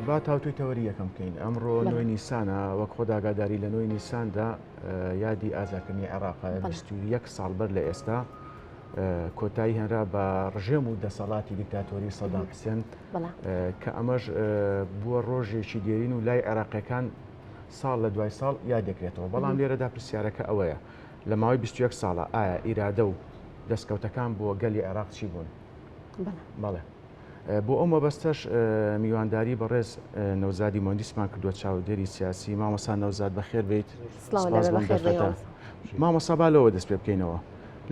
با تاوتوی تەوەری یەکەم بکەین ئەمڕۆ نوێی نیسانە وەک خۆداگاداری لە نوێی نیساندا یادی ئازارکردنی عێراقا 21 ساڵ بەر لە ئێستا کۆتایی هێنرا بە ڕژێم و دەسەڵاتی دیکتاتۆری سەدام حوسێن کە ئەمەش بووە ڕۆژێکی دێرین و لای عێراقیەکان ساڵ لە دوای ساڵ یادێکرێتەوە بەڵام لێرەدا پرسیارەکە ئەوەیە لە ماوەی 21 ساڵە ئایا ئیرادە و دەستکەوتەکان بۆ گەلی عێراق چی بوون؟ بەڵێ بۆ ئەو مەبەستەش میوانداری بەڕێز نەوزادی مهندسمان کردووە چاودێری سیاسی مامۆستا نەوزاد بەخێر بیت مامۆستا با لەوە دەست پێ بکەینەوە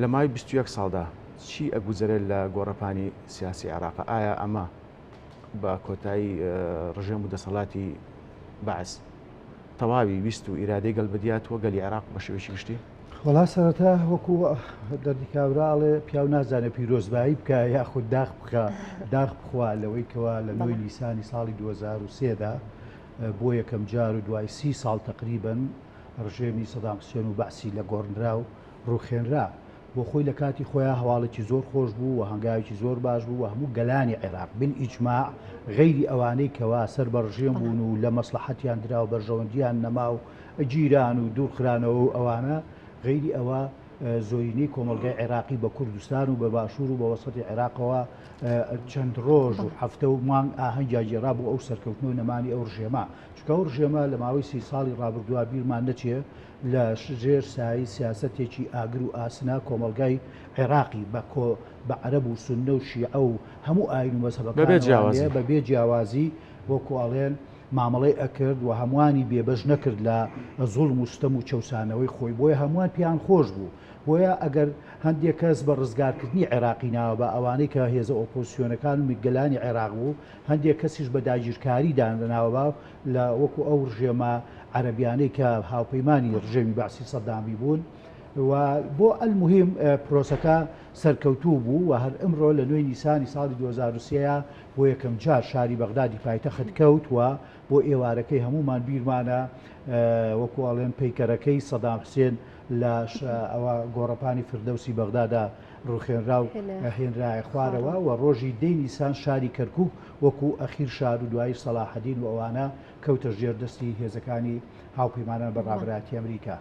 لە ماوەی 21 ساڵدا چی ئەگوزارێت لە گۆڕەپانی سیاسی عێراق ئایا ئەمە بە کۆتایی ڕژێم و دەسەڵاتی بەعس تەواوی ویست و ئیرادەی گەلبدیاتوە گەلی عێراق بە شێوەیەکی گشتی؟ وڵا سەرەتا وەکو دەردیکاوراڵێ پیاو نازانێت پیرۆزبایی بکە یاخود داغ بخە داغ بخوا لەوەی کەوا لە نوێی نیسانی ساڵی 2023دا بۆ یەکەم جار و دوای 30 ساڵ تقریبن ڕژێمی سەدام حوسێن و بەعسی لە گۆڕنرا و ڕوخێنرا بۆ خۆی لە کاتی خۆیان هەواڵێکی زۆر خۆش بوو و هەنگاوێکی زۆر باش بوو و هەموو گەلانی عێراق بالئیجماع غەیری ئەوانەی کەوا سەر بە ڕژێم بوون و لە مەسلحەتیان درا و بەرژەوەندیان نەما و گیران و دوورخرانەوە و ئەوانە غەیری ئەوە زۆرینەی کۆمەلگای عێراقی بە کوردستان و بە باشوور و بە وەسەتی عێراقەوە چەند ڕۆژ و هەفتە و مانگ ئاهەنگیا جێرا بوو ئەو سەرکەوتنەوە نەمانی ئەو ڕژێمە چکە ئەو ڕژێمە لە ماوەی 30 ساڵی ڕابردووە بیرمان نەچێ لە ژێر سایی سیاسەتێکی ئاگر و ئاسنا کۆمەلگای عێراقی بە عەرەب و سوننە و شیعە و هەموو ئاین و مەزهەبەکان بەبێ جیاوازی وەکوڵێن مامەڵەی ئەکرد و هەمووانی بێبەش نەکرد لە زوڵم و ستەم و چەسانەوەی خۆی بۆیە هەمووان پیان خۆش بوو بۆیە ئەگەر هەندێک کەس بە ڕزگارکردنی عێراقی ناوە بە ئەوانەی کە هێزە ئۆپۆزیسیۆنەکان و گەلانی عێراق بوو هەندێک کەسیش بە داگیرکاری دانراوە لە وەکو ئەو ڕژێمە عەرەبیانەی کە هاوپەیمانی ڕژێمی بەعسی سەدامی بوون و بۆ ئەلموهیم پرۆسەکە سەرکەوتوو بوو و هەر ئەمڕۆ لە نوێی نیسانی ساڵی 2023 بۆ یەکەم جار شاری بەغدادی پایتەخت کەوت و بۆ ئێوارەکەی هەمومان بیرمانە وەکوڵێن پەیکەرەکەی سەدام حوسێن لە ئەوە گۆڕەپانی فردەوسی بەغدادا ڕوخێنرا و هێنرایە خوارەوە و ڕۆژی دەی نیسان شاری کەرکووک وەکو ئەخیر شار و دوایی سەلاحەدین و ئەوانە کەوتە ژێردەستی هێزەکانی هاوپەیمانان بە ڕابرداتی ئەمریکا.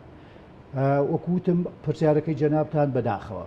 وەکوتم پرسیارەکەی جەنابتان بەداخەوە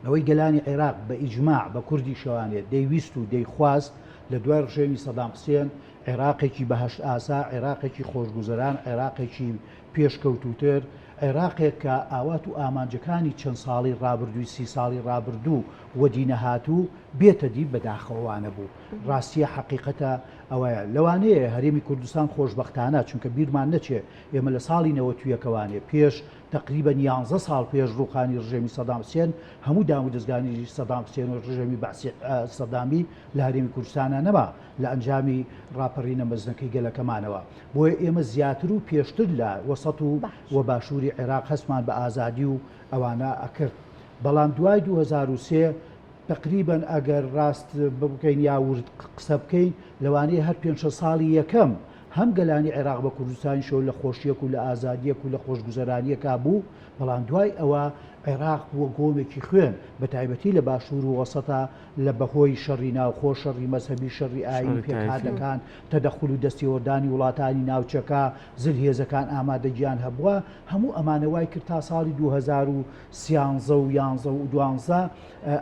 ئەوەی گەلانی عێراق بە ئیجماع بە کوردی شەوانێت دەیویست و دەیخواست لە دوای ڕژێمی سەدام حوسێن عێراقێکی بەهەشت ئاسا عێراقێکی خۆشگوزەران عێراقێکی پێشکەوتوتر عێراقێک کە ئاوات و ئامانجەکانی چەند ساڵی ڕابردووی 30 ساڵی ڕابردوو وەدینە هاتوو بێتە دی بەداخەوانە بوو ڕاستیە حەقیقەتە ئەوەیە لەوانەیە هەرێمی کوردستان خۆشبەختانە چونکە بیرمان نەچێ ئێمە لە ساڵی 90ویەکەوانێ پێش تقریبا 11 ساڵ پێش ڕووخانی ڕژێمی سەدام حوسێن هەموو دام و دەستگانی سەدام حوسێن و ڕژێمی بەعسی سەدامی لە هەرێمی کوردستانە نەما لە ئەنجامی ڕاپەڕینە مەزنەکەی گەلەکەمانەوە بۆیە ئێمە زیاتر و پێشتر لە وەسەط و باشووری عێراق هەستمان بە ئازادی و ئەوانە ئەکرد بەڵام دوای 2003 تقریبا ئەگەر ڕاست بکەین یاورد قسە بکەین لەوانەیە هەر 5 ساڵی یەکەم هەم گەلانی عێراق بە کوردستانی شەو لە خۆشیەک و لە ئازادیەک و لە خۆشگوزەرانیەکە بوو بەڵام دوای ئەوە عێراق بووە گۆمێکی خوێن بە تایبەتی لە باشوور و وەسەتا لە بەهۆی شەڕی ناوخۆ شەڕی مەزهەبی شەڕی ئاینی پێکهاتەکان تەدەخول و دەستێوەردانی وڵاتانی ناوچەکە زلهێزەکان ئامادەگیان هەبووە هەموو ئەمانە وای کرد تا ساڵی 2013 و 11 و 12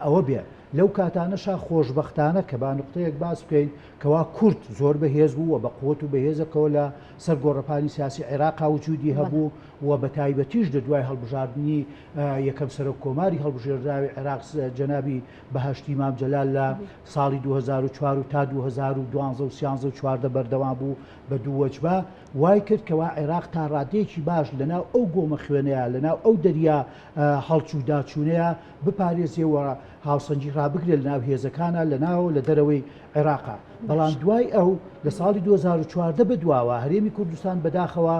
ئەوە بێ لەو کاتانەشا خۆشبەختانە کە با نقطەیەک باس بکەین کەوا کورد زۆر بەهێز بوو و بە قووەت و بەهێزەکەەوە لە سەر گۆڕەپانی سیاسی عێراقا وجودی هەبوو و بە تایبەتیش لە دوای هەڵبژاردننی یەکەم سەرۆک کۆماری هەڵبژێردراوی عێراق جەنابی بەهەشتی مام جەلال لە ساڵی 2004 و تا 2012 و 13 و 14 بەردەوام بوو بە دوو وەجبە وای کرد کەوا عێراق تا ڕادەیەکی باش لەناو ئەو گۆمە خوێنەیە لەناو ئەو دەریا هەڵچ و داچوونەیە بپارێزیەوە هاوسەنجی ڕابگرێت لەناو هێزەکانە لەناو لە دەرەوەی عێراقا بەڵام دوای ئەو لە ساڵی 2014 بەدواوە هەرێمی کوردستان بەداخەوە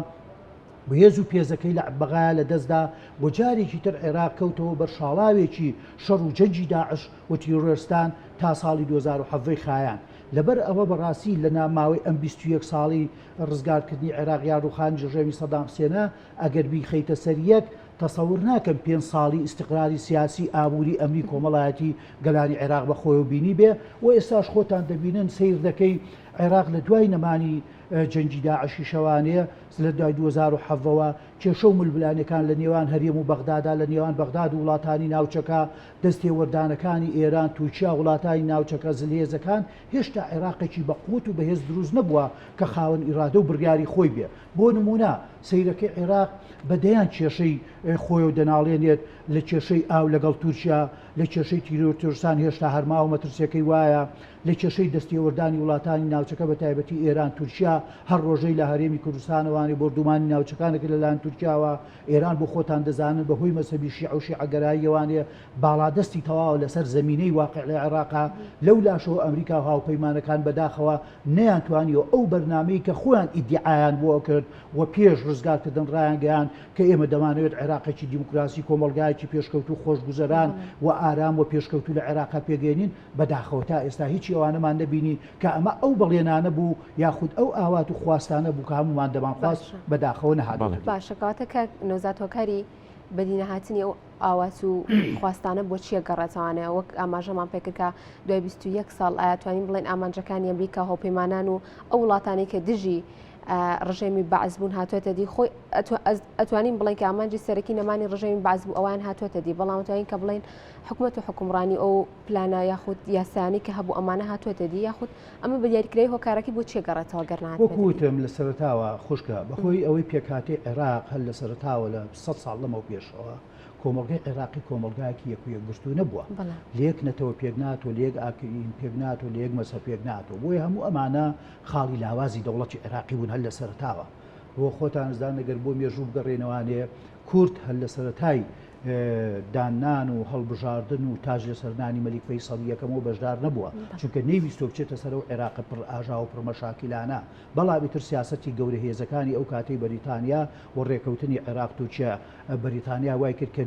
بەهێز و پێزەکەی لە بەغایە لە دەستدا بۆ جارێکی تر عێراق کەوتەوە بەر شاڵاوێکی شەڕ و جەنجی داعش و تیرۆرستان تا ساڵی 2007 خایان لەبەر ئەوە بەڕاستی لە ناماوەی ئەم 21 ساڵی ڕزگارکردنی عێراق یا ڕوخانی ڕژێمی سەدام حوسێنە ئەگەر بیخەیتە سەر یەک تەسەور ناکەم 5 ساڵی استقراری سیاسی ئابووری ئەمری کۆمەڵایەتی گەلانی عێراق بە خۆی و بینی بێ و ئێستاش خۆتان دەبینن سیر دەکەی عێراق لە دوای نەمانی جەنگی داعشی شەوانەیە لە دوای 2007ەوە کێشە و ملبلانەکان لە نێوان هەرێم و بەغدادا لە نێوان بەغداد و وڵاتانی ناوچەکە دەستێوەردانەکانی ئێران تووچیا وڵاتانی ناوچەکە زلهێزەکان هێشتا عێراقێکی بەقوت و بەهێز دروست نەبووە کە خاوەن ئیرادە و بڕیاری خۆی بێ. بۆ نمونە سەیرەکەی عێراق بەدەیان کێشەی خۆی و دەناڵێنێت لە کێشەی ئاو لەگەڵ تورکیا، لە کێشەی تیرۆرسان هێشتا هەرما و مەترسیەکەی وایە، لە کێشەی دەستێوەردانی وڵاتانی ناوچەکە بە تایبەتی ئێران تورکیا هەر ڕۆژەی لە هەرێمی کوردستانەوانی بردومانی ناوچەکانێک لەلایەن تورکیاوە. ئێران بۆ خۆتان دەزانن بەهۆی مەسەبی شیع و شیعەگەراییەوانێ باڵادەستی تەواو لەسەر زەمینەی واقع لە عێراقا. لەو لاشەوە ئەمریکا و هاوپەیمانەکان بەداخەوە نەیانتوانیەوە ئەو بەرنامەی کە خۆیان ئیدعایان بۆ کرد و پێش ڕزگارکردن ڕایان گەیان کە ئێمە دەمانەوێت عێراقێکی دیموکراسی کۆمەلگایەکی پێشکەوت و خۆشگوزەران و ئارام و پێشکەوتو لە عێراقا پێگەێنین. بەداخەوە تا ئێستا هیچی ئەوانەمان نەبینی کە ئەمە ئەو بەڵێنانە بوو یاخود ئەو ئاوات و خواستانە بوو کە هەمومان دەمانخواست بەداخەوە نەهات. باشەکەواتە کە نەوزاد هۆکاری بەدینەهاتنی ئەو ئاوات و خواستانە بۆ چیە گەڕێتەوانێ وەک ئاماژەمان پێکردکە دوای 21 ساڵ ئاياتوانین بڵێن ئامانجەکانی ئەمریکا هاوپەیمانان و ئەو وڵاتانی کە دژی ڕژێمی بەعز بوون هاتوێتە دی خۆی ئەتوانین بڵێن کە ئامانجی سەرەکی نەمانی ڕژێمی بەعز بوو ئەوان هاتوێتە دی، بەڵام ئەتوانین کە بڵێن حکوومەت و حکومڕانی ئەو پلانە یاخود یاسانی کە هەبوو ئەمانە هاتوێتە دی، یاخود ئەمە بە دیاریکراوی هۆکارەکەی بۆ چیە گەڕێتەوە گەرنات. وەکوتم لە سەرتاوە خوشکە بەخۆی ئەوەی پێکاتی عێراق هەر لە سەرتاوە لە 100 ساڵ لەمەوە پێشەوە کۆمەڵگەی عێراقی کۆمەلگایەکی یەکگرتو نەبووە، لێک نەتەوە پێک ناتۆ، لێک ئاکرین پێک ناتۆ، لێک مەسە پێک ناتۆ. بۆی هەموو ئەمانە خاڵی لاوازی دەوڵەتی عێراقی بوون هەر لە سەرتاوە. بۆ خۆتان زان نەگەر بۆ مێژوو بگەڕێنەوانێ کورد هەر لە سەرەتای دانان و هەڵبژاردن و تاج لە سەرنانی مەلیک فەیسەڵ یەکەمەوە بەشدار نەبووە، چونکە نەیویستۆ بچێتە سەر و عێراقە پڕ ئاژا و پڕمەشاکیلانە. بەڵام ئیتر سیاسەتی گەورە هێزەکانی ئەو کاتەی بەریتانیا و ڕێکەوتنی عێراق تووچە بەریتانیا وای کرد کە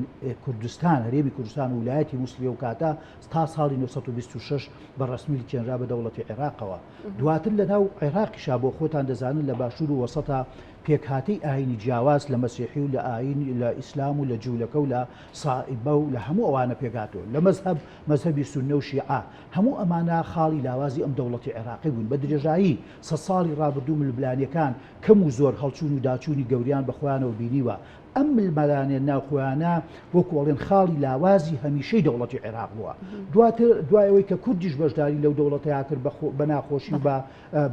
کوردستان هەرێمی کوردستان و ویلایەتی موسڵی و کاتە تا ساڵی 1926 بە ڕسمی چێنرا بە دەوڵەتی عێراقەوە. دواتر لە ناو عێراقیشا بۆ خۆتان دەزانن لە باشوور و وەسەتا پێکهاتەی ئاینی جیاواز لە مەسیحی و لە ئاین لە ئیسلام و لە جوولەکە و لە سائبە و لە هەموو ئەوانە پێکاتەوە لە مەذهبی سونە و شیعە. هەموو ئەمانە خاڵی لاوازی ئەم دەوڵەتی عێراقی بوون. بە درێژایی 100 ساڵی ڕابردوو ملبلانیەکان کەم و زۆر هەڵچوون و داچوونی گەوریان بەخۆیانەوە بینیوە. ئەم ملمەلانێ ناوخۆیانە وەکوڵێن خاڵی لاوازی هەمیشەی دەوڵەتی عێراق بووە. دوایەوەی کە کوردیش بەشداری لەو دەوڵەتەیە کرد بە ناخۆشی و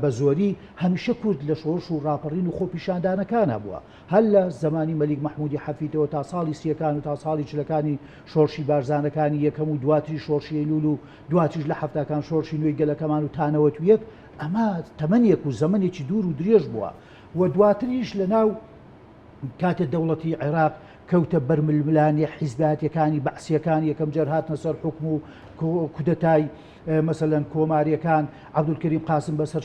بە زۆری هەمیشە کورد لە شۆڕش و ڕاپەڕین و خۆپیشاندانەکانە بووە. هەر لە زمانی مەلیک مەحموودی حەفیدەوە تا ساڵی سیەکان و تا ساڵی چلەکانی شۆڕشی بارزانەکانی یەکەم و دواتری شۆڕشی ئەیلول و دواتریش لە هەفتەکان شۆڕشی نوێی گەلەکەمان و تانەوەتویەک ئەمە تەمەنێک و زەمنێکی دوور و درێژ بووە. و دواتریش لە ناو کاتێ دەوڵەتی عێراق کەوتە بەرململانی حیزباتیەکانی بەعسیەکان یەکەم جار هاتنە سەر حکم و کودەتای مەسەلەن کۆماریەکان عەبدولکەریم قاسم بەسەر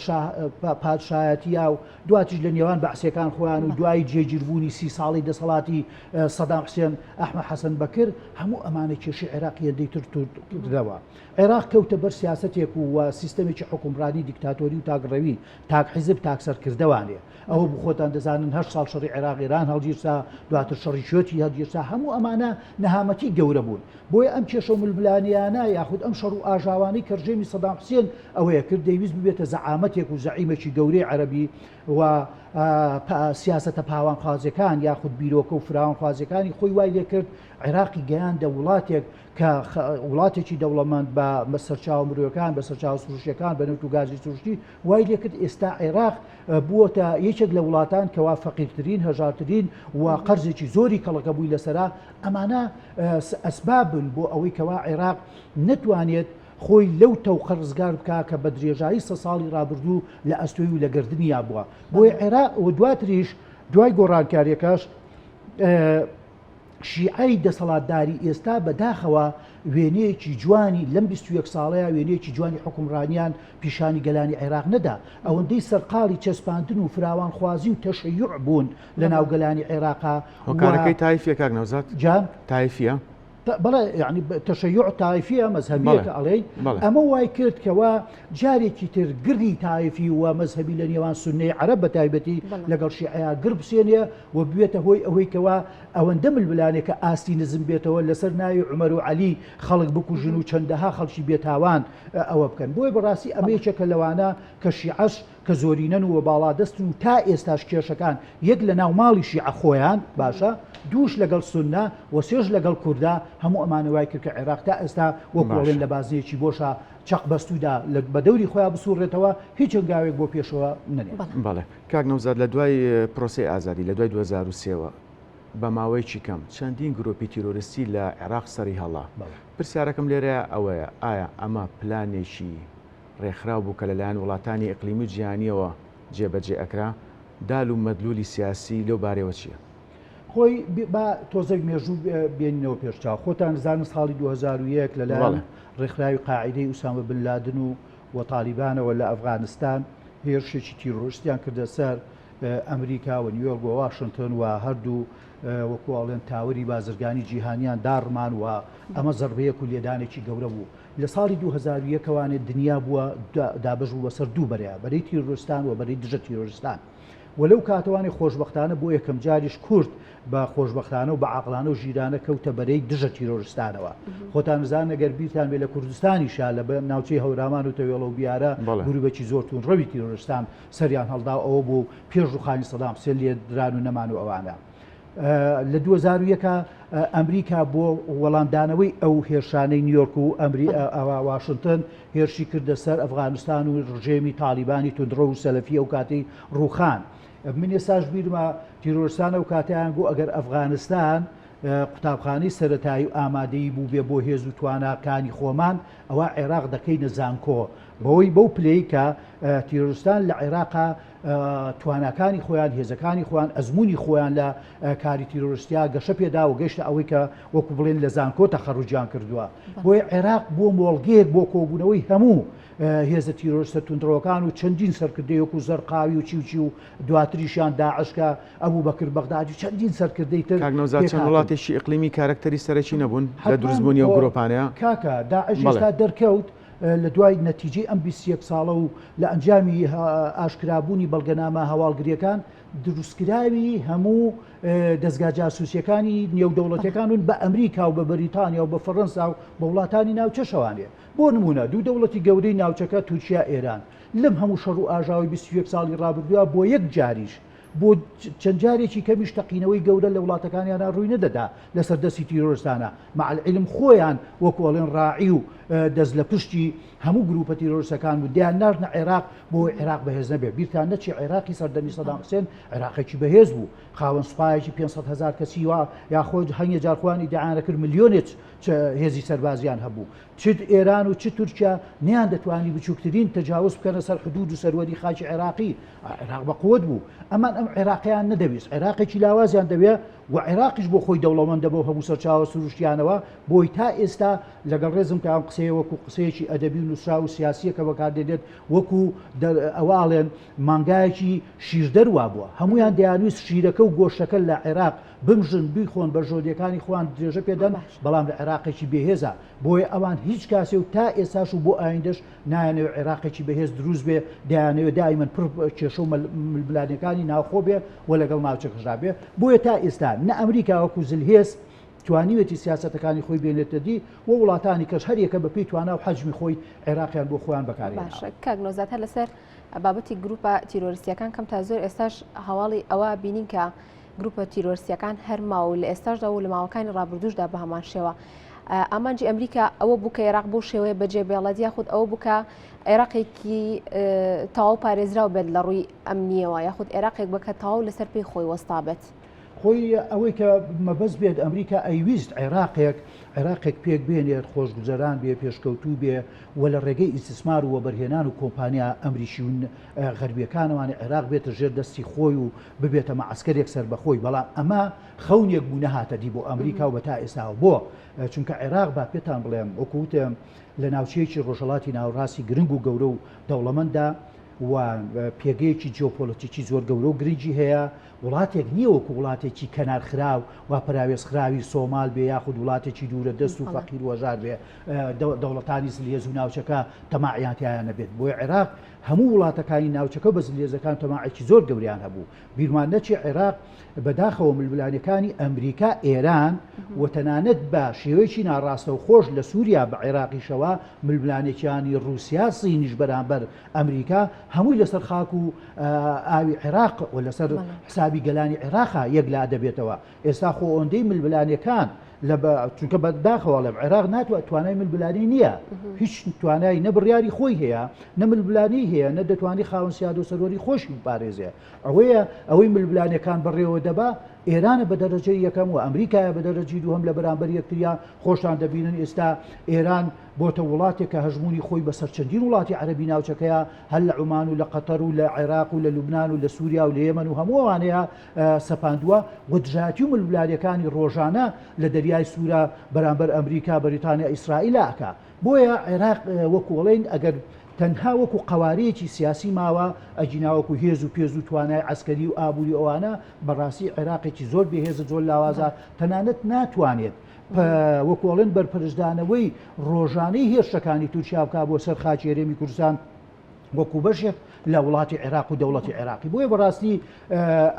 پادشایەتیە و دواتیش لە نێوان بەعسیەکان خۆیان و دوای جێگیربوونی 30 ساڵی دەسەڵاتی سەدام حوسێن ئەحمەد حەسەن بەکر هەموو ئەمانە کێشەی عێراقی هەندەی تردەوە. عێراق کەوتە بەر سیاسەتێک و سیستەمێکی حکومڕانی دیکتاتۆری و تاگڕەوی تاک حیزب تاکسەرکردەوانێ. ئەوە بۆ خۆتان دەزانن 8 ساڵ شەڕی عێراق ئێران هەڵگیرسا، دواتر شەڕی کوێتی هەڵگیرسا. هەموو ئەمانە نەهامەتی گەورە بوون. بۆیە ئەم کێشە و ململانیانە یاخود ئەم شەڕ و ئاژاوانەی کە ڕژێمی سەدام حوسێن ئەوەیە کرد دەیویست ببێتە زەعامەتێک و زەعیمێکی گەورەی عەرەبی و سیاسەتە پاوانخوازیەکان یاخود بیرۆکە و فراوانخوازیەکانی خۆی وای لێ کرد عێراقی گەیاندە وڵاتێک کە وڵاتێکی دەوڵەمەند بە سەرچاو مرۆیەکان بە سەرچاو سروشتیەکان بە نەوت و گازی سروشتی وای لێ کرد ئێستا عێراق بووەتە یەکێک لە وڵاتان کەوا فەقیرترین هەژارترین و قەرزێکی زۆری کەڵەکە بووی لەسەرا. ئەمانە ئەسبابن بۆ ئەوەی کەوا عێراق نەتوانێت خۆی لەو تەوقە ڕزگار بکە کە بە درێژایی 100 ساڵی ڕابردوو لە ئەستۆی و لە گردنیا بووە. بۆی عێراق و دواتریش دوای گۆڕانکاریەکەش شیعەی دەسەڵاتداری ئێستا بەداخەوە وێنەیەکی جوانی لەم 21 ساڵەیە وێنەیەکی جوانی حکومڕانیان پیشانی گەلانی عێراق نەدا. ئەوەندەی سەرقاڵی چەسپاندن و فراوانخوازی و تەشەیوع بوون لە ناو گەلانی عێراقا. هۆکارەکەی تایفیە کاک نەوزاد جان تایفیە بەڵێ یعنی تەشەیوع تایفیە مەزهبیەکە ئەڵێ ئەمە وای کرد کەوا جارێکی تر گڕی تایفی و مەزهبی لە نێوان سونەی عەرەب بە تایبەتی لەگەڵ شیعەیە گر بسێنێ و بوێتە هۆی ئەوەی کەوا ئەوەندە ململانێکە ئاستی نزم بێتەوە لەسەر ناوی عومەر و عەلی خەڵک بکوژن و چەندەها خەڵکی بێتاوان ئەوە بکەن بۆی بەڕاستی ئەمەیەکە لەوانە کە شیعەش کە زۆرینەن و باڵادەست و تا ئێستاش کێشەکان یەک لە ناو ماڵی شیعە خۆیان باشە دووش لەگەڵ سونە و سێژ لەگەڵ کووردا هەموو ئەمانە وای کرد کە عێراق تا ئێستا وەکوڵێن لە بازەیەکی بۆشە چەق بەستوودا بە دەوری خۆیان بسوڕێتەوە هیچ هەنگاوێک بۆ پێشەوە نەنێ. بەڵێ کاک نەوزاد لە دوای پرۆسی ئازادی لە دوای 2023ەوە بە ماوەیەکی کەم چەندین گرۆپی تیرۆریستی لە عێراق سەری هەڵا پرسیارەکەم لێرە ئەوەیە ئایا ئەمە پلانێکی ڕێکخراو بوو کە لەلایەن وڵاتانی ئیقلیمی و جیهانیەوە جێبەجێ ئەکرا دال و مەدلولی سیاسی لەو بارەوە چییە؟ خۆی با تۆزێک مێژوو بێنینەوە پێشچاو خۆتان زانن ساڵی 2001 لەلایەن ڕێکخراوی قاعیدەی ئوسامە بن لادن و تالیبانەوە لە ئەفغانستان هێرشێکی تیرۆریستیان کردە سەر ئەمریکا و نیویۆرک و واشنگتن و هەردوو وەکوڵێن تاوەری بازرگانی جیهانیان داڕمان و ئەمە زەربەیەک و لێدانێکی گەورە بوو لە ساڵی 2001وانێت دنیا بووە دابش بوو بەسەر دوو بەرەی تیرۆریستان و بەرەی دژە تیرۆریستان وەلەو کاتەوانی خۆشببختانە بۆ یەکەم جاریش کورد بە خۆشببختانە و بە عاقلانە و ژیرانە کەوتە بەرەی دژە تیرۆریستانەوە خۆتان نزان ئەگەر بیرتان بێ لە کوردستانیشا لە ناوچەی هەورامان و تەوێڵە و بیارە گروبێکی زۆرتون ڕەوی تیرۆریستان سەریان هەڵدا ئەوە بوو پێش ڕووخانی سەدام حوسێن لێ دران و نەمان و ئەوانە لە 2001 ئەمریکا بۆ وەڵامدانەوەی ئەو هێرشانەی نیویۆرک و واشنگتن هێرشی کردە سەر ئەفغانستان و ڕژێمی تالیبانی توندڕە و سەلەفی ئەو کاتی ڕووخان من ێستاش بیرمە تیرۆریستانە و کاتیان بوو ئەگەر ئەفغانستان قوتابخانەی سەرەتایی و ئامادەی بوو بێ بۆ هێز و تواناکانی خۆمان ئەوە عێراق دەکەینە زانکۆ بەوەی بەو پلەی کە تیرۆریستان لە عێراقا تواناکانی خۆیان هێزەکانی خۆیان ئەزمموی خۆیان لە کاری تیرۆریستیا گەشە پێدا و گەشتە ئەوەی کە وەکو بڵێن لە زانکۆ تەخەڕوجیان کردووە بۆی عێراق بۆ مۆڵگەیەک بۆ کۆبوونەوەی هەموو هێزە تیرۆریستە توندڕەوەکان و چەندین سەرکردەیەک و زەرقاوی و چی و دواتریشیان داعشکە ئەبوو بەکر بەغدادی چەندین سەرکردەی تر چەند وڵاتێکی ئیقلیمی کارکتەری سەرەکی نەبوون لە دروستبوونی ئەو گرۆپانەیە کاکە داعش ئێستا دەرکەوت لە دوای نەتیجەی ئەم 21 ساڵە و لە ئەنجامی ئاشکرابوونی بەڵگەنامە هەواڵگریەکان دروستکراوی هەموو دەستگا جاسووسیەکانی نێودەوڵەتەکانون بە ئەمریکا و بە بەریتانیا و بە فەڕەنسا و بە وڵاتانی ناوچەشەوانێ بۆ نمونە دوو دەوڵەتی گەورەی ناوچەکە تورکیا ئێران لەم هەموو شەڕ و ئاژاوی 21 ساڵی ڕابردووە بۆ یەک جاریش بۆ چەند جارێکی کەمیش تەقینەوەی گەورە لە وڵاتەکانیانە ڕووی نەدەدا لەسەر دەستی تیرۆریستانە مع العلم خۆیان وەکوڵێن ڕاعی و دەست لە پشتی هەموو گروپە تیرۆریستەکان و دیان ناردنە عێراق بۆ عێراق بەهێز نەبێ بیرتان نەچی عێراقی سەردەمی سەدام حوسێن عێراقێکی بەهێز بوو خاوەن سوپایەکی 500,000 کەسی وە یاخۆ هەنگێ جارخوانی دیعانە کرد ملیۆنێک هێزی سەربازیان هەبوو چ ئێران و چ تورکیا نیان دەتوانی بچووکترین تەجاوز بکەنە سەر حدود و سەروەری خاکی عێراقی عێراق بەقووت بوو ئەمان ئەم عێراقیان نەدەویست عێراقێکی لاوازیان دەوێت و عێراقیش بۆ خۆی دەوڵەمەندە بۆ هەموو سەرچاوە سروشتیانەوە بۆی تا ئێستا لەگەڵ ڕێزم کە ئەم قسەیە وەکو قسەیەکی ئەدەبی و نووسرا و سیاسیە کە بەکاردێنێت وەکو ئەواڵێن مانگایەکی شیردەروا بووە هەمویان دەیانویست شیرەکە و گۆشتەکە لە عێراق بمژن بیخۆن بە ژۆدیەکانی خۆیان درێژە پێدەن بەڵام لە عێراقێکی بێهێزە بۆیە ئەوان هیچ کاسێ و تا ئێستاش و بۆ ئایندەش نایانەوێت عێراقێکی بەهێز دروست بێ دەیانەوێت دائیمەن پڕ کێشە و ململانەکانی ناوخۆ بێ و لەگەڵ ناوچەکەشدا بێ بۆیە تا ئێستا نە ئەمریکا وەکو زلهێز توانیوێتی سیاسەتەکانی خۆی بێنێتە دی و وڵاتانی کەش هەریەکە بە پێی توانە و حەجمی خۆی عێراقیان بۆ خۆیان بەکارێنن. باشە کاک نەوزاد هە لەسەر بابەتی گروپە تیرۆریستیەکان کەم تا زۆر ئێستاش هەواڵی ئەوە بینین کە گروپە تیرۆریستیەکان هەرما و لە ئێستاشدا و لە ماوەکانی ڕابردوشدا بە هەمان شێوە ئامانجی ئەمریکا ئەوە بووکە عێراق بۆ شێوەیە بەجێبێڵەت یاخود ئەوە بووکە عێراقێکی تەواو پارێزراو بێت لە ڕووی ئەمنیەوە یاخود عێراقێک بکە تەواو لەسەر پێی خۆی وەستابێت خۆی ئەوەی کە مەبەست بێت ئەمریکا ئەیویست عێراقێک پێک بێنێت خۆشگوزەران بێ پێشکەوتوو بێ و لە ڕێگەی ئیسtismار و وەبەرهێنان و کۆمپانیا ئەمریکی و غەربیەکانەوانی عێراق بێتە ژێر دەستی خۆی و ببێتە مەعسکەرێک سەربەخۆی بەڵام ئەمە خەونێک بوو نەهاتە دی بۆ ئەمریکا و بە تا ئێستاوە بۆ چونکە عێراق با پێتان بڵێم وەکووتم لە ناوچەیەکی ڕۆژهەڵاتی ناوڕاستی گرنگ و گەورە و دەوڵەمەندە و پێگەیەکی جیۆپۆلیتیکی زۆر گەورە و گرنگی هەیە وڵاتێک نییە وەکو وڵاتێکی کەنارخراو و پراوێزخراوی سۆمال بێ یاخود وڵاتێکی دوورە دەست و فەقیر وەژار بێ دەوڵەتانی زلێز و ناوچەکە تەماعیاتیان نەبێت بۆی عێراق هەموو وڵاتەکانی ناوچەکە بە زلێزەکان تەماعێکی زۆر گەوریان هەبوو بیرمان نەچێ عێراق بەداخەوە ململانەکانی ئەمریکا ئێران و تەنانەت بە شێوەیەکی ناڕاستە و خۆش لە سووریا بە عێراقیشەوە ململانێکیانی رووسیا سینیش بەرامبەر ئەمریکا هەمووی لەسەر خاک و ئاوی عێراق و لەسەر حسابی گەلانی عێراقا یەکلا دەبێتەوە ئێستا خۆ ئەوەندەی ململانەکان چونکە بەداخەوە لە عێراق ناتوانێت توانای ململانی نییە هیچ توانای نە بڕیاری خۆی هەیە نە ململانی هەیە نە دەتوانی خاوەن سیاد و سەرۆری خۆشی بپارێزێ ئەوەی ململانەکان بەڕێوە دەبا ئێرانە بە دەرەجەی یەکەم و ئەمریکایە بە دەرەجی دووەم لە بەرامبەر یەکتریا خۆشتان دەبینن ئێستا ئێران بۆتە وڵاتێک کە هەژمونی خۆی بەسەر چەندین وڵاتی عەرەبی ناوچەکەیە هەر لە عومان و لە قەتەر و لە عێراق و لە لوبنان و لە سووریا و لە یەمەن و هەمووانەیە سەپاندووە و دژاتی و ململانەکانی ڕۆژانە لە دەریای سوورە بەرامبەر ئەمریکا بەریتانیا ئیسرائیل ئاکا بۆیە عێراق وەکو وڵێن ئەگەر تەنها وەکو قوارەیەکی سیاسی ماوە ئەجیناوەکو هێز و پێز و توانای عسکەری و ئابووری ئەوانە بەڕاستی عێراقێکی زۆر بێهێزە زۆر لاوازە تەنانەت ناتوانێت وەکوڵێن بەرپەرشدانەوەی ڕۆژانەی هێرشەکانی تورکیا بکا بۆ سەر خاکی هەرێمی کوردستان وەکو بەشێک لە وڵاتی عێراق و دەوڵەتی عێراقی بۆیە بەڕاستی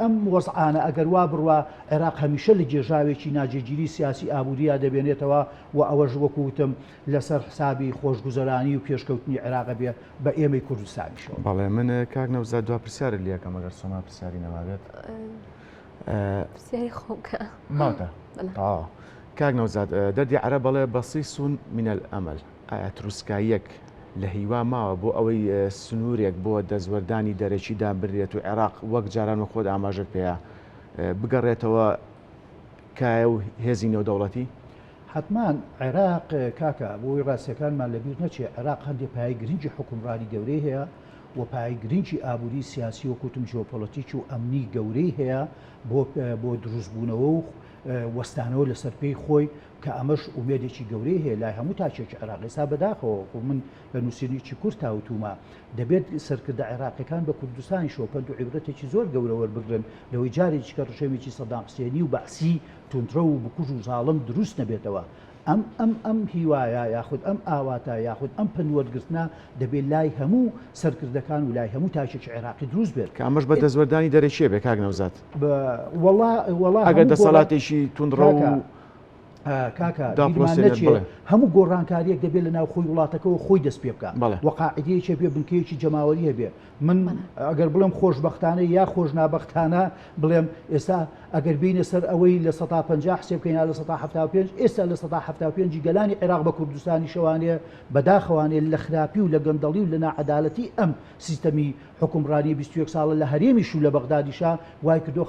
ئەم وەزعانە ئەگەر وا بڕوە عێراق هەمیشە لە جێژاوێکی ناجێگیری سیاسی ئابووریە دەبێنێتەوە و ئەوەش وەکوتم لەسەر حسابی خۆشگوزەرانی و پێشکەوتنی عێراق بێ بە ئێمەی کوردستانیشەوە. بەڵێ من کاک نەوزاد دوا پرسیارت لەکەم ئەگەر سۆما پرسیاری نەماوێت پرسیاری خۆکە ماوتە کاک نەوزاد دەردی عەرە بەڵێ بەسیسون من الئەمەل ئایا تروسکاییەک لە هیوا ماوە بۆ ئەوەی سنوورێک بۆ دەزوەردانی دەرەکی دابرێت و عێراق وەک جاران و خۆت ئاماژت پێەیە بگەڕێتەوە کایە و هێزی نێودەوڵەتی؟ حتمان عێراق کاکە بۆی ڕاستیەکانمان لەبیر نەچێ عێراق هەندێک پای گرنگی حکومڕانی گەورەی هەیە و پای گرنگی ئابووری سیاسی وەکوتم ژۆپۆلیتیک و ئەمنی گەورەی هەیە بۆ دروستبوونەوە و وەستانەوە لەسەر پێی خۆی کە ئەمەش ئومێدێکی گەورەی هەیە لای هەموو تاچێکی عێراقی سا بەداخەوە من لە نووسینێکی کورت تاوتومە دەبێت سەرکردە عێراقیەکان بە کوردستانی شۆپەند و عیبرەتێکی زۆر گەورە وەربگرن لەوەی جارێکی کە ڕژێمێکی سەدام حوسێنی و بەعسی تونترە و بکوژ و زاڵم دروست نەبێتەوە ئەم هیوایە یاخود ئەم ئاواتە یاخود ئەم پەنوەرگرتنە دەبێت لای هەموو سەرکردەکان و لای هەموو تاچێکی عێراقی دروست بێت کە ئەمەش بە دەزوەردانی دەرەچیە بێ کاک نەوزاد ئەگەر دەسەڵاتێکی توندڕە و کاکە نەچێت هەموو گۆڕانکاریەک دەبێت لە ناو خۆی وڵاتەکەەوە خۆی دەست پێ بکە وەقاعدەیەکی بێ بنکەیەکی جەماوەری هەبێ من ئەگەر بڵێم خۆشبەختانە یا خۆش نابەختانە بڵێم ئێستا ئەگەر بینە سەر ئەوەی لە 150 حسێ بکەین لە 175 ئێستا لە 175 گەلانی عێراق بە کوردستانی شەوانێ بەداخەوانێ لە خراپی و لە گەندەڵی و لە ناعەدالەتی ئەم سیستەمی حکومڕانی 21 ساڵە لە هەرێمیش و لە بەغدادیشا وای کردو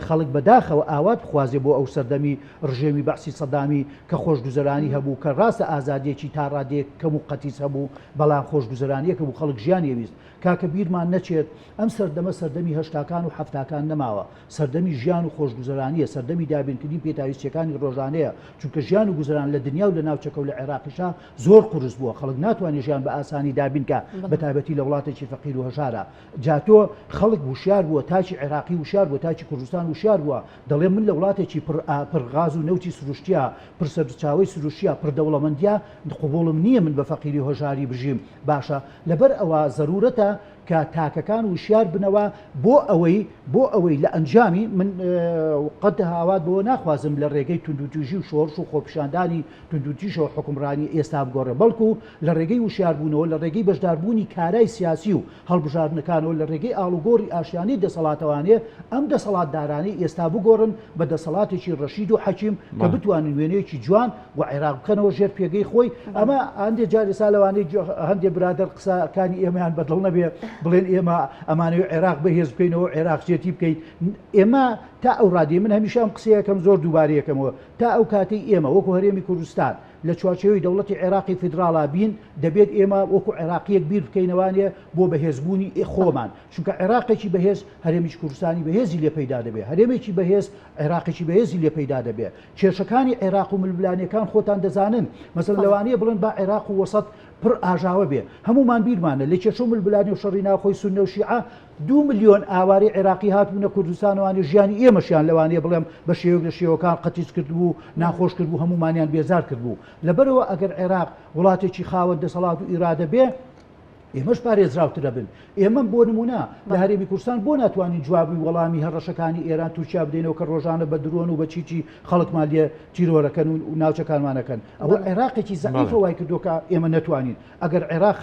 خەڵک بەداخەوە ئاوات بخوازێ بۆ ئەو سەردەمی ڕژێمی بەعسی سەدامی کە خۆشگوزەرانی هەبوو کە ڕاستە ئازادیەکی تا ڕادێک کەم و قەتیس هەبوو بەڵام خۆشگوزەرانیەکە بوو خەڵک ژیانی ویست کاکە بیرمان نەچێت ئەم سەردەمە سەردەمی هەشتاکان و حەفتاکان نەماوە سەردەمی ژیان و خۆشگوزەرانیە سەردەمی دابینکردنی پێداویستیەکانی ڕۆژانەیە چونکە ژیان و گوزەران لە دنیا و لە ناوچەکە و لە عێراقیشا زۆر قورس بووە خەڵک ناتوانێت ژیان بە ئاسانی دابینکە بە تایبەتی لە وڵاتێکی فەقیر و هەژارە جاتۆ خەڵک وشار بووە تاچی عێراقی وشار بووە تاچی کوردستان وشار بووە دەڵێ من لە وڵاتێکی پڕغاز و نەوتی سروشتیە پر سەرچاوی سروشتیە پر دەوڵەمەندیە قوبوڵم نییە من بە فەقیری و هەژاری بژیم باشە لەبەر ئەوە زەرورەتە کە تاکەکان وشیار بنەوە بۆ ئەوەی لە ئەنجامی من قەت هاوات بۆ ناخوازم لە ڕێگەی توندوتیژی و شۆڕش و خۆپیشاندانی توندوتیژەوە حکومڕانی ئێستا بگۆڕێ بەڵکو لە ڕێگەی وشیاربوونەوە لە ڕێگەی بەشداربوونی کارای سیاسی و هەڵبژاردنەکانەوە لە ڕێگەی ئاڵوگۆڕی ئاشیانی دەسەڵاتەوانێ ئەم دەسەڵاتدارانی ئێستا بگۆڕن بە دەسەڵاتێکی ڕەشید و حەکیم کە بتوانن وێنەیەکی جوان و عێراق بکەنەوە ژێر پێگەی خۆی ئەمە هەندێک جار ئێستا لەوانەیە هەندێک برادەر قسەکانی ئێمەیان بەدڵ نەبێ بڵێن ئێمە ئەمانەوە عێراق بەهێز بکەینەوە عێراق جێتی بکەیت ئێمە تا ئەو ڕادی من هەمیشە ئەم قسەیەکەم زۆر دووبارەیەکەمەوە تا ئەو کاتەی ئێمە وەکو هەرێمی کوردستان لە چوارچێوەی دەوڵەتی عێراقی فیدراڵا بین دەبێت ئێمە وەکو عێراقیەک بیر بکەینەوانێ بۆ بەهێزبوونی خۆمان چونکە عێراقێکی بەهێز هەرێمیش کوردستانی بەهێزی لێ پەیدا دەبێت هەرێمێکی بەهێز عێراقێکی بەهێزی لێ پەیدا دەبێت کێشەکانی عێراق و ململانیەکان خۆتان دەزانن مەسەڵەن لەوانەیە بڵێن با عێراق و وەسەد پڕ ئاژاوە بێ هەمومان بیرمانە لە کێشە ملبلانی و شەڕی ناوخۆی سونە و شیعە 2 ملیۆن ئاواری عێراقی هاتبوونە کوردستانوانی ژیانی ئێمەشیان لەوانەیە بڵێم بە شێوەیەک لە شێوەکان قەتیس کردبوو ناخۆش کردبوو هەمومانیان بێزار کردبوو لەبەرەوە ئەگەر عێراق وڵاتێکی خاوەن دەسەڵات و ئیرادە بێ ئێمەش پارێزراوترە بن ئێمە بۆ نمونە لە هەرێمی کوردستان بۆ ناتوانین جوابی وەڵامی هەڕەشەکانی ئێران تورکیا بدەینەوە کە ڕۆژانە بە درۆن و بە چیچی خەڵکمان لێ تیرۆرەکەن و ناوچەکانمانەکەن ئەوە عێراقێکی زەعیفە وای کردوکە ئێمە نەتوانین ئەگەر عێراق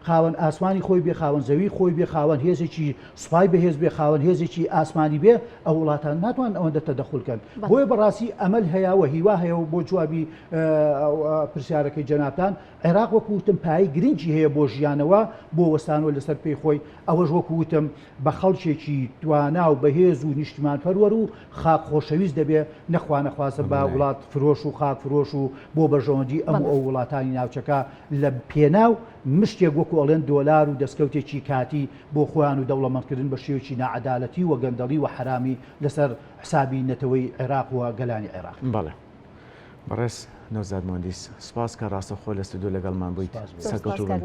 خاوەن ئاسمانی خۆی بێ خاوەن زەوی خۆی بێ خاوەن هێزێکی سوپای بەهێز بێ خاوەن هێزێکی ئاسمانی بێ ئەو وڵاتان ناتوان ئەوەندە تەدەخولکەن بۆیە بەڕاستی ئەمەل هەیەوە هیوا هەیە و بۆ جوابی پرسیارەکەی جەنابان عێراق وەکوتم پایی گرنگی هەیە بۆ ژیانەوە بۆ وەستانەوە لەسەر پێی خۆی ئەوەش وەکوتم بە خەڵکێکی توانا و بەهێز و نیشتمان پەروەر و خاک خۆشەویست دەبێ نەخوانەخوازە با وڵات فرۆش و خاک فرۆش و بۆ بەژەوەندی ئەو وڵاتانی ناوچەکە لە پێناو مشتێک وەکو ئەڵێن دۆلار و دەستکەوتێکی کاتی بۆ خۆیان و دەوڵەمەندکردن بە شێوکی ناعەدالەتی و گەندەڵی و حرامی لەسەر حسابی نەتەوەی عێراق و گەلانی عێراق. بەڵێ بەڕێز نەوزاد مهندس سپاس کە ڕاستەخۆ لە ستودیۆ لەگەڵمان بوویت. سەرکەوتوو بن.